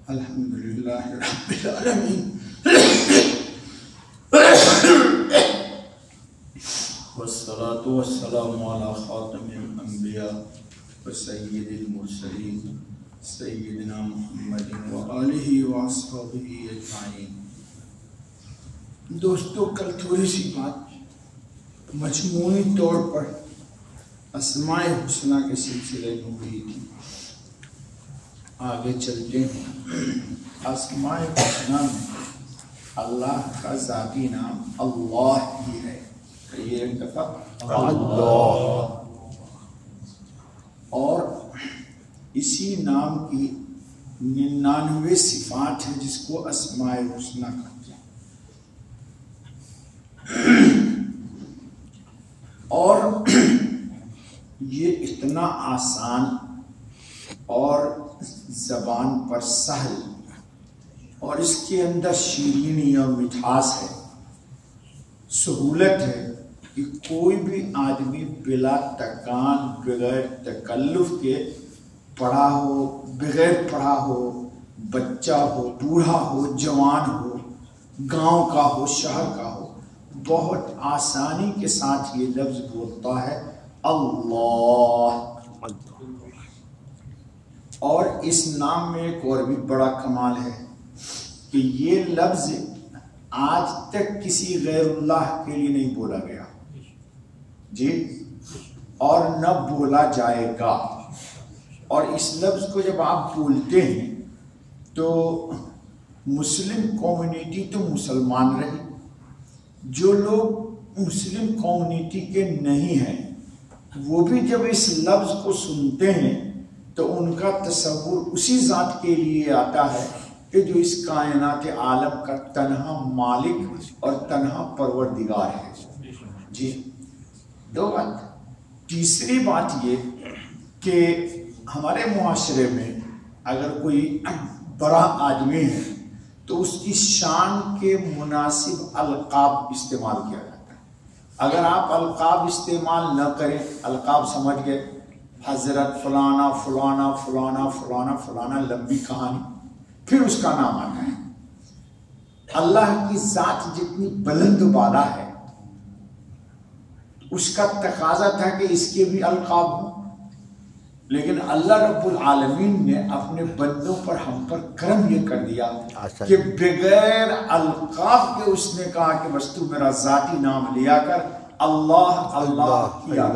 الحمدللہ رب العالمین والصلاة والسلام علی خاتم الانبیاء وسید المرسلین سیدنا محمد وآلہ واصحابہ اجمعین۔ دوستو، کل تھوڑی سی بات مجموعی طور پر اسماء الحسنی کے سلسلے میں ہوئی تھی۔ آگے چلتے ہیں۔ اسماء الحسنی میں اللہ کا ذاتی نام اللہ ہی ہے۔ یہ ایک دفعہ اللہ، اور اسی نام کی 99 صفات ہیں جس کو اسماء الحسنی کہتے ہیں۔ اور یہ اتنا آسان اور زبان پر سہل، اور اس کے اندر شیرینی اور مٹھاس ہے، سہولت ہے کہ کوئی بھی آدمی بلا تکان، بغیر تکلف کے پڑھا ہو، بغیر پڑھا ہو، بچہ ہو، بوڑھا ہو، جوان ہو، گاؤں کا ہو، شہر کا ہو، بہت آسانی کے ساتھ یہ لفظ بولتا ہے اللہ۔ اور اس نام میں ایک اور بھی بڑا کمال ہے کہ یہ لفظ آج تک کسی غیر اللہ کے لیے نہیں بولا گیا جی، اور نہ بولا جائے گا۔ اور اس لفظ کو جب آپ بولتے ہیں تو مسلم کمیونٹی تو مسلمان رہی، جو لوگ مسلم کمیونٹی کے نہیں ہیں وہ بھی جب اس لفظ کو سنتے ہیں تو ان کا تصور اسی ذات کے لیے آتا ہے کہ جو اس کائنات عالم کا تنہا مالک اور تنہا پروردگار ہے جی۔ دو بات۔ تیسری بات یہ کہ ہمارے معاشرے میں اگر کوئی بڑا آدمی ہے تو اس کی شان کے مناسب القاب استعمال کیا جاتا ہے۔ اگر آپ القاب استعمال نہ کریں، القاب سمجھ گئے، حضرت فلانا فلانا فلانا فلانا فلانا، لمبی کہانی، پھر اس کا نام آتا ہے۔ اللہ کی ذات جتنی بلند و بالا ہے اس کا تقاضا تھا کہ اس کے بھی القاب ہوں، لیکن اللہ رب العالمین نے اپنے بندوں پر، ہم پر کرم یہ کر دیا کہ بغیر القاب کے اس نے کہا کہ بس تو میرا ذاتی نام لیا کر، اللہ اللہ کیا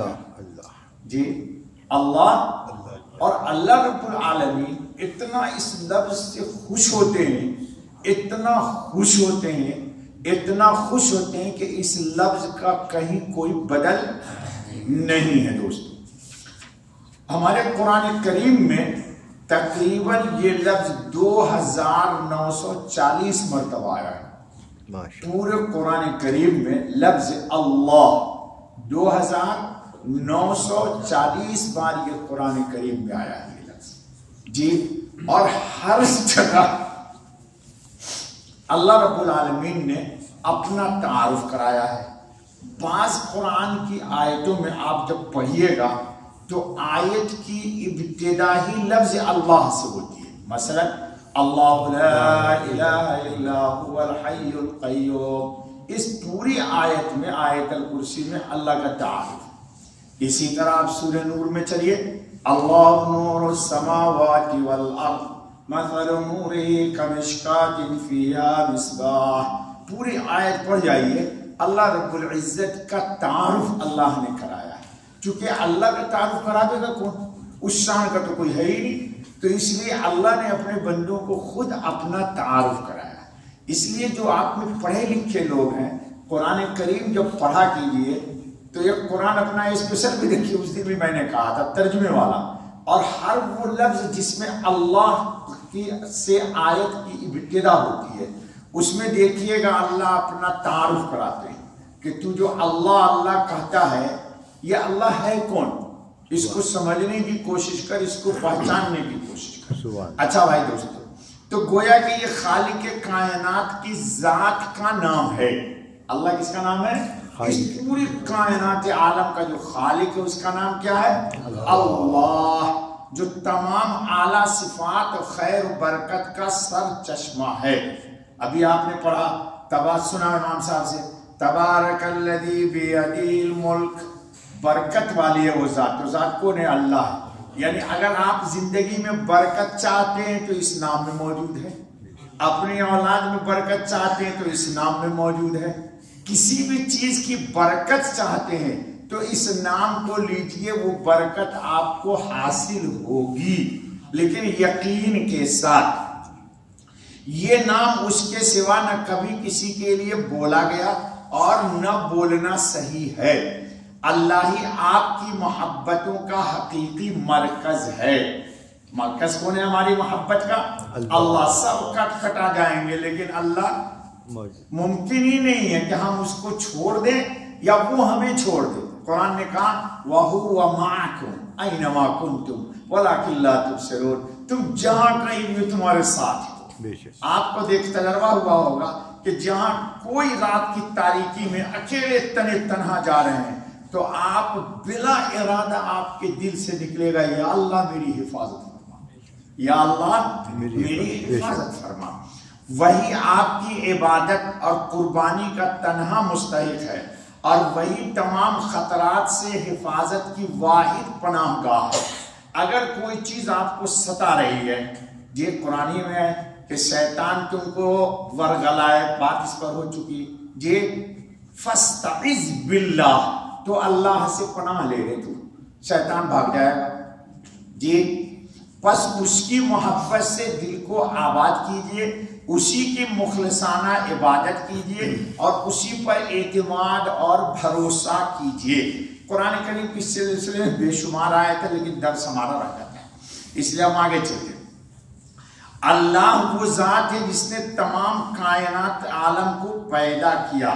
جی، اللہ۔ اور اللہ رب العالمین اتنا اس لفظ سے خوش ہوتے ہیں، اتنا خوش ہوتے ہیں، اتنا خوش ہوتے ہیں کہ اس لفظ کا کہیں کوئی بدل نہیں ہے۔ دوستو، ہمارے قرآن کریم میں تقریباً یہ لفظ 2940 مرتبہ آیا ہے۔ پورے قرآن کریم میں لفظ اللہ 2940 بار یہ قرآن کریم میں آیا ہے یہ لفظ جی۔ اور ہر جگہ اللہ رب العالمین نے اپنا تعارف کرایا ہے۔ بعض قرآن کی آیتوں میں آپ جب پڑھیے گا تو آیت کی ابتدا ہی لفظ اللہ سے ہوتی ہے۔ مثلا اللہ لا الہ الا هو الحی القیوم، اس پوری آیت میں، آیت الکرسی میں اللہ کا تعارف۔ اسی طرح آپ سورہ نور میں چلیے، اللہ نور السماوات والارض مثل نورہ کمشکاۃ فیہا مصباح، پوری آیت پڑھ جائیے، اللہ رب العزت کا تعارف اللہ نے کرایا ہے۔ چونکہ اللہ کا تعارف کرا دے گا کون؟ اس شان کا تو کوئی ہے ہی نہیں، تو اس لیے اللہ نے اپنے بندوں کو خود اپنا تعارف کرایا ہے۔ اس لیے جو آپ میں پڑھے لکھے لوگ ہیں، قرآن کریم جب پڑھا کیجئے تو یہ قرآن اپنا اسپیشل بھی دیکھیے، اس دن بھی میں نے کہا تھا ترجمے والا، اور ہر وہ لفظ جس میں اللہ کی سے آیت کی ابتدا ہوتی ہے اس میں دیکھیے گا اللہ اپنا تعارف کراتے ہیں کہ تو جو اللہ اللہ کہتا ہے یہ اللہ ہے کون، اس کو سمجھنے کی کوشش کر، اس کو پہچاننے کی کوشش کر۔ اچھا بھائی دوستو، تو گویا کہ یہ خالق کائنات کی ذات کا نام ہے۔ اللہ کس کا نام ہے؟ اس پوری کائنات عالم کا جو خالق ہے اس کا نام کیا ہے؟ اللہ۔ جو تمام اعلیٰ صفات و خیر و برکت کا سر چشمہ ہے۔ ابھی آپ نے پڑھا، سنا امام صاحب سے، تبارک الذی بیدہ الملک، برکت والی ہے وہ ذات، تو ذات کون ہے؟ اللہ ہے۔ یعنی اگر آپ زندگی میں برکت چاہتے ہیں تو اس نام میں موجود ہے، اپنی اولاد میں برکت چاہتے ہیں تو اس نام میں موجود ہے، کسی بھی چیز کی برکت چاہتے ہیں تو اس نام کو لیجئے، وہ برکت آپ کو حاصل ہوگی، لیکن یقین کے ساتھ۔ یہ نام اس کے سوا نہ کبھی کسی کے لیے بولا گیا اور نہ بولنا صحیح ہے۔ اللہ ہی آپ کی محبتوں کا حقیقی مرکز ہے۔ مرکز کون ہے ہماری محبت کا؟ اللہ۔ سب کٹ کٹا جائیں گے لیکن اللہ ممکن ہی نہیں ہے کہ ہم اس کو چھوڑ دیں یا وہ ہمیں چھوڑ دے۔ قرآن نے کہا وَهُوَ مَعَكُمْ أَيْنَمَا كُنْتُمْ وَلَكِنْ لَا تُبْصِرُونَ، تم جہاں کہیں بھی تمہارے ساتھ ہو۔ آپ کو دیکھ تجربہ ہوا ہوگا کہ جہاں کوئی رات کی تاریکی میں اکیلے تنہا جا رہے ہیں تو آپ بلا ارادہ آپ کے دل سے نکلے گا یا اللہ میری حفاظت فرما، یا اللہ میری حفاظت فرما۔ وہی آپ کی عبادت اور قربانی کا تنہا مستحق ہے اور وہی تمام خطرات سے حفاظت کی واحد پناہ گاہ ہے۔ اگر کوئی چیز آپ کو ستا رہی ہے، یہ قرآن میں ہے کہ شیطان تم کو ورغلائے، بات اس پر ہو چکی، یہ فاستعذ باللہ، تو اللہ سے پناہ لے رہے، تو شیطان بھاگ جائے گا جی۔ پس اس کی محبت سے دل کو آباد کیجئے، اسی کی مخلصانہ عبادت کیجئے اور اسی پر اعتماد اور بھروسہ کیجئے۔ قرآن کریم اس سلسلے میں بے شمار آئے تھے لیکن درس ہمارا رہ جاتا ہے، اس لیے ہم آگے چلتے ہیں۔ اللہ وہ ذات ہے جس نے تمام کائنات عالم کو پیدا کیا۔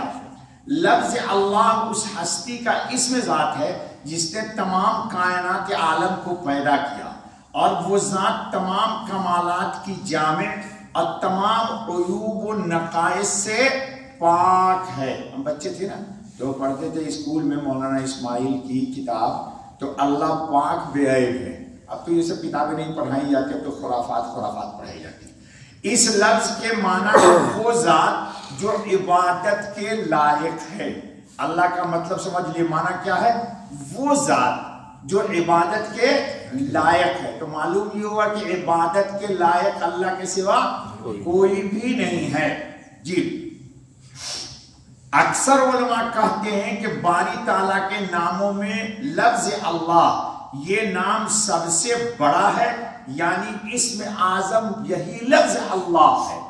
لفظ اللہ اس ہستی کا اسم ذات ہے جس نے تمام کائنات عالم کو پیدا کیا، اور وہ ذات تمام کمالات کی جامع اور تمام عیوب و نقائص سے پاک ہے۔ ہم بچے تھے نا جو پڑھتے تھے اسکول میں مولانا اسماعیل کی کتاب، تو اللہ پاک بے عیب ہے۔ اب تو یہ سب کتابیں نہیں پڑھائی جاتی، اب تو خرافات پڑھائی جاتی۔ اس لفظ کے معنی وہ ذات جو عبادت کے لائق ہے۔ اللہ کا مطلب سمجھ لیے، معنی کیا ہے؟ وہ ذات جو عبادت کے لائق ہے۔ تو معلوم یہ ہوا کہ عبادت کے لائق اللہ کے سوا کوئی بھی نہیں ہے جی۔ اکثر علماء کہتے ہیں کہ باری تعالیٰ کے ناموں میں لفظ اللہ یہ نام سب سے بڑا ہے، یعنی اسم اعظم یہی لفظ اللہ ہے۔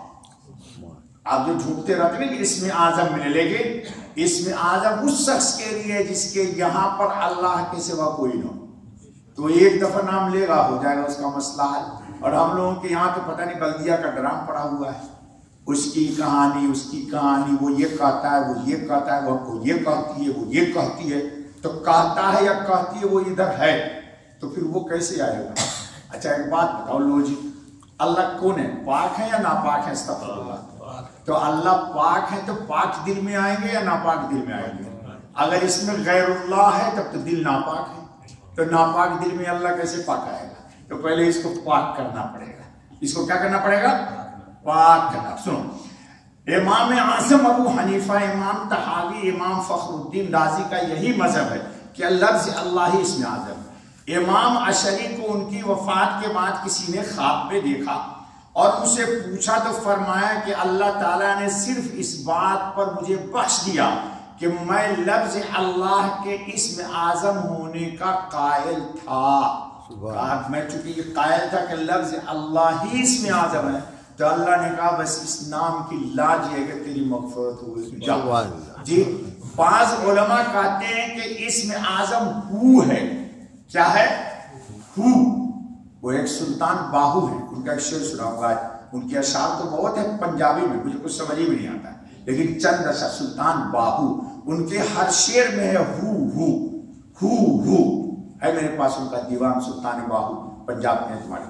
آپ جو جھوٹتے رہتے ہیں کہ اسم اعظم ملے، لیکن اسم اعظم اس شخص کے لیے جس کے یہاں پر اللہ کے سوا کوئی نہ ہو، تو ایک دفعہ نام لے گا ہو جائے گا اس کا مسئلہ حل۔ اور ہم لوگوں کے یہاں تو پتہ نہیں بلدیہ کا ڈرام پڑا ہوا ہے، اس کی کہانی، وہ یہ کہتا ہے، وہ یہ کہتا ہے، وہ یہ کہتی ہے، وہ یہ کہتی ہے، تو کہتا ہے یا کہتی ہے وہ ادھر ہے، تو پھر وہ کیسے آئے گا؟ اچھا ایک بات بتاؤ لو جی، اللہ کون ہے؟ پاک ہے یا ناپاک ہے؟ استغفر اللہ۔ تو اللہ پاک ہے تو پاک دل میں آئیں گے یا ناپاک دل میں آئیں گے؟ اگر اس میں غیر اللہ ہے تب تو دل ناپاک ہے، تو ناپاک دل میں اللہ کیسے پاک آئے گا؟ تو پہلے اس کو پاک کرنا پڑے گا۔ اس کو کیا کرنا پڑے گا؟ پاک کرنا۔ سنو، امام اعظم ابو حنیفہ، امام طحاوی، امام فخر الدین رازی کا یہی مذہب ہے کہ لفظ اللہ ہی اسم اعظم۔ امام اشعری کو ان کی وفات کے بعد کسی نے خواب میں دیکھا اور اسے پوچھا تو فرمایا کہ اللہ تعالیٰ نے صرف اس بات پر مجھے بخش دیا کہ میں لفظ اللہ کے اسم اعظم ہونے کا قائل تھا۔ میں چونکہ یہ قائل تھا کہ لفظ اللہ ہی اسم اعظم ہے، تو اللہ نے کہا بس اس نام کی لاج ہے کہ تیری مغفرت ہوئی۔ جی بعض علماء کہتے ہیں کہ اسم اعظم ہو ہے۔ کیا ہے؟ ہو۔ وہ ایک سلطان باہو ہے، ان کا ایک شعر سناؤں گا، ان کے اشعار تو بہت ہے پنجابی میں، مجھے کچھ سمجھ بھی نہیں آتا ہے، لیکن چند اشعار سلطان باہو، ان کے ہر شعر میں ہے ہو ہے میرے پاس ان کا دیوان سلطان باہو، پنجاب میں تمہارے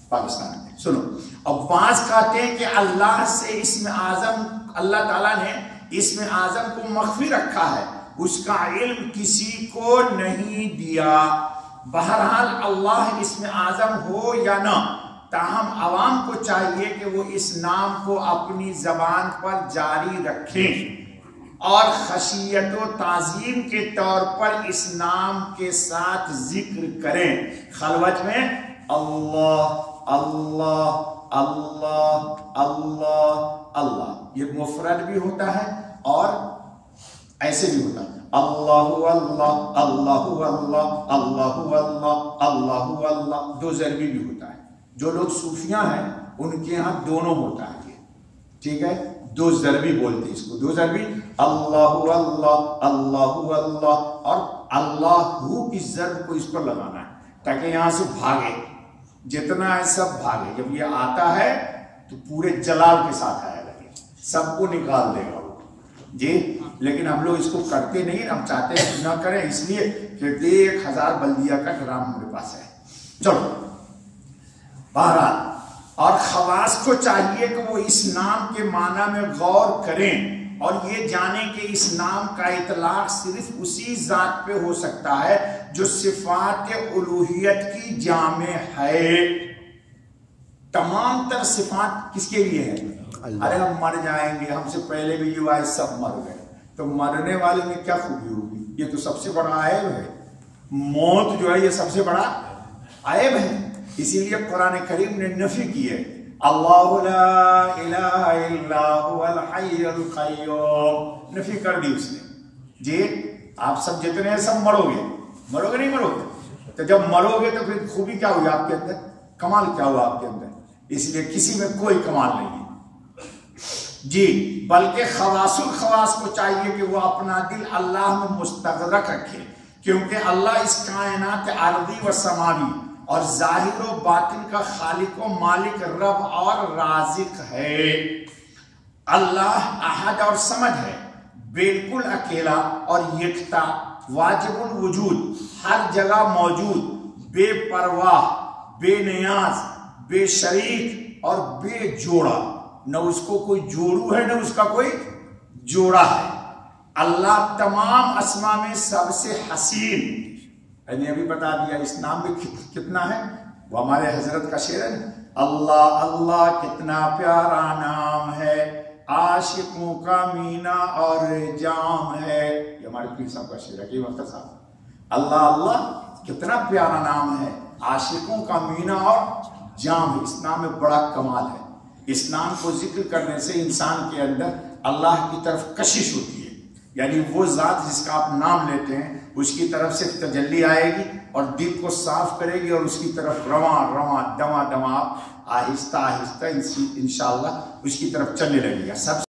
پاکستان میں۔ سنو، اب بعض کہتے ہیں کہ اللہ سے اسم اعظم، اللہ تعالیٰ نے اسم اعظم کو مخفی رکھا ہے، اس کا علم کسی کو نہیں دیا، بہرحال اللہ اسم اعظم ہو یا نہ، تاہم عوام کو چاہیے کہ وہ اس نام کو اپنی زبان پر جاری رکھیں اور خشیت و تعظیم کے طور پر اس نام کے ساتھ ذکر کریں۔ خلوت میں اللہ اللہ اللہ اللہ اللہ، یہ مفرد بھی ہوتا ہے اور ایسے بھی ہوتا ہے، اللہ اللہ اللہ اللہ اللہ اللہ اللہ اللہ، دو ضربی بھی ہوتا ہے۔ جو لوگ صوفیاں ہیں ان کے ہاں دونوں ہوتا ہے، ٹھیک ہے، دو ضربی بولتے ہیں اس کو، دو ضربی، اللہ اللہ اللہ اللہ، اور اللہ کی ضرب کو اس پر لگانا ہے تاکہ یہاں سے بھاگے، جتنا ہے سب بھاگے۔ جب یہ آتا ہے تو پورے جلال کے ساتھ آیا لگے، سب کو نکال دے گا وہ جی۔ لیکن ہم لوگ اس کو کرتے نہیں، ہم چاہتے ہیں نہ کریں، اس لیے کہ 1000 بلدیہ کا ڈرام ہمارے پاس ہے۔ چلو بہرحال، اور خواص کو چاہیے کہ وہ اس نام کے معنی میں غور کریں اور یہ جانیں کہ اس نام کا اطلاق صرف اسی ذات پہ ہو سکتا ہے جو صفات الوہیت کی جامع ہے۔ تمام تر صفات کس کے لیے ہے؟ ارے ہم مر جائیں گے، ہم سے پہلے بھی جو آئے سب مر گئے، تو مرنے والے میں کیا خوبی ہوگی؟ یہ تو سب سے بڑا عیب ہے، موت جو ہے یہ سب سے بڑا عیب ہے۔ اسی لیے قرآن کریم نے نفی کی ہے، اللہ لا الہ الا هو الحی القیوم، نفی کر دی اس نے جی۔ آپ سب جتنے ہیں سب مرو گے، مرو گے نہیں مرو گے؟ تو جب مرو گے تو پھر خوبی کیا ہوئی آپ کے اندر، کمال کیا ہوا آپ کے اندر؟ اس لیے کسی میں کوئی کمال نہیں ہے جی، بلکہ خواص الخواص کو چاہیے کہ وہ اپنا دل اللہ میں مستغرق رکھے، کیونکہ اللہ اس کائنات ارضی و سماوی اور ظاہر و باطن کا خالق و مالک، رب اور رازق ہے۔ اللہ احد اور صمد ہے، بالکل اکیلا اور یکتا، واجب الوجود، ہر جگہ موجود، بے پرواہ، بے نیاز، بے شریک اور بے جوڑا، نہ اس کو کوئی جوڑو ہے نہ اس کا کوئی جوڑا ہے۔ اللہ تمام اسما میں سب سے حسین، میں نے ابھی بتا دیا اس نام میں کتنا ہے، وہ ہمارے حضرت کا شعر ہے، اللہ اللہ کتنا پیارا نام ہے، عاشقوں کا مینا اور جام ہے۔ یہ ہمارے پیر صاحب کا شعر ہے کہ وقت صاحب، اللہ اللہ کتنا پیارا نام ہے، عاشقوں کا مینا اور جام ہے۔ اس نام میں بڑا کمال ہے، اس نام کو ذکر کرنے سے انسان کے اندر اللہ کی طرف کشش ہوتی ہے، یعنی وہ ذات جس کا آپ نام لیتے ہیں اس کی طرف سے تجلی آئے گی اور دل کو صاف کرے گی، اور اس کی طرف رواں رواں دواں دواں آہستہ آہستہ انشاءاللہ اس کی طرف چلنے لگے گا۔ سب